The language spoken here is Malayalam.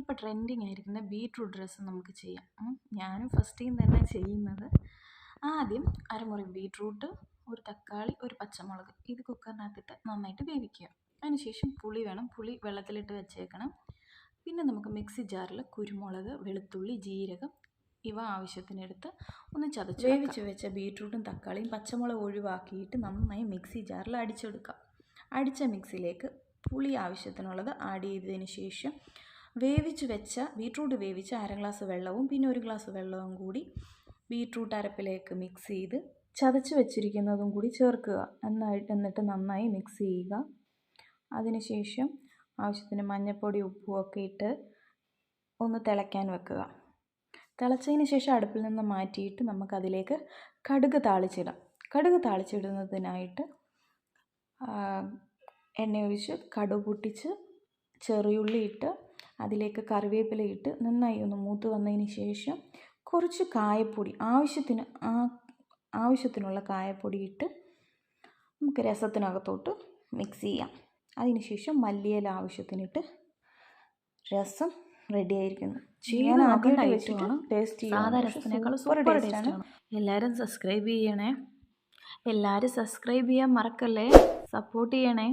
ഇപ്പോൾ ട്രെൻഡിങ് ആയിരിക്കുന്ന ബീട്രൂട്ട് രസം നമുക്ക് ചെയ്യാം. ഞാനും ഫസ്റ്റ് ടൈം തന്നെ ചെയ്യുന്നത്. ആദ്യം അരമുറി ബീട്രൂട്ട്, ഒരു തക്കാളി, ഒരു പച്ചമുളക് ഇത് കുക്കറിനകത്തിട്ട് നന്നായിട്ട് വേവിക്കുക. അതിനുശേഷം പുളി വേണം. പുളി വെള്ളത്തിലിട്ട് വെച്ചേക്കണം. പിന്നെ നമുക്ക് മിക്സി ജാറിൽ കുരുമുളക്, വെളുത്തുള്ളി, ജീരകം ഇവ ആവശ്യത്തിനെടുത്ത് ഒന്ന് ചതച്ച് വേവിച്ച് വെച്ച ബീട്രൂട്ടും തക്കാളിയും പച്ചമുളക് ഒഴിവാക്കിയിട്ട് നന്നായി മിക്സി ജാറിൽ അടിച്ചെടുക്കാം. അടിച്ച മിക്സിയിലേക്ക് പുളി ആവശ്യത്തിനുള്ളത് ആഡ് ചെയ്തതിന് ശേഷം ബീട്രൂട്ട് വേവിച്ച 1/2 ഗ്ലാസ് വെള്ളവും പിന്നെ 1 ഗ്ലാസ് വെള്ളവും കൂടി ബീട്രൂട്ട് അരപ്പിലേക്ക് മിക്സ് ചെയ്ത് ചതച്ച് വെച്ചിരിക്കുന്നതും കൂടി ചേർക്കുക. എന്നിട്ട് നന്നായി മിക്സ് ചെയ്യുക. അതിനുശേഷം ആവശ്യത്തിന് മഞ്ഞൾപ്പൊടി, ഉപ്പും ഒക്കെ ഇട്ട് ഒന്ന് തിളയ്ക്കാൻ വെക്കുക. തിളച്ചതിന് ശേഷം അടുപ്പിൽ നിന്ന് മാറ്റിയിട്ട് നമുക്കതിലേക്ക് കടുക് താളിച്ചിടാം. കടുക് താളിച്ചിടുന്നതിനായിട്ട് എണ്ണ ഒഴിച്ച് കടുക് പൊട്ടിച്ച് ചെറിയുള്ളി ഇട്ട് അതിലേക്ക് കറിവേപ്പില ഇട്ട് നന്നായി ഒന്ന് മൂത്ത് വന്നതിന് ശേഷം കുറച്ച് കായപ്പൊടി ആവശ്യത്തിനുള്ള കായപ്പൊടി ഇട്ട് നമുക്ക് രസത്തിനകത്തോട്ട് മിക്സ് ചെയ്യാം. അതിനുശേഷം മല്ലിയില ആവശ്യത്തിനിട്ട് രസം റെഡി ആയിരിക്കുന്നു. ഞാൻ ആദ്യമായിട്ട് വെച്ചിട്ട് ടേസ്റ്റ് ചെയ്യാം. സാധാ രസത്തിനേക്കാളും സൂപ്പർ ടേസ്റ്റാണ്. എല്ലാവരും സബ്സ്ക്രൈബ് ചെയ്യാൻ മറക്കല്ലേ. സപ്പോർട്ട് ചെയ്യണേ.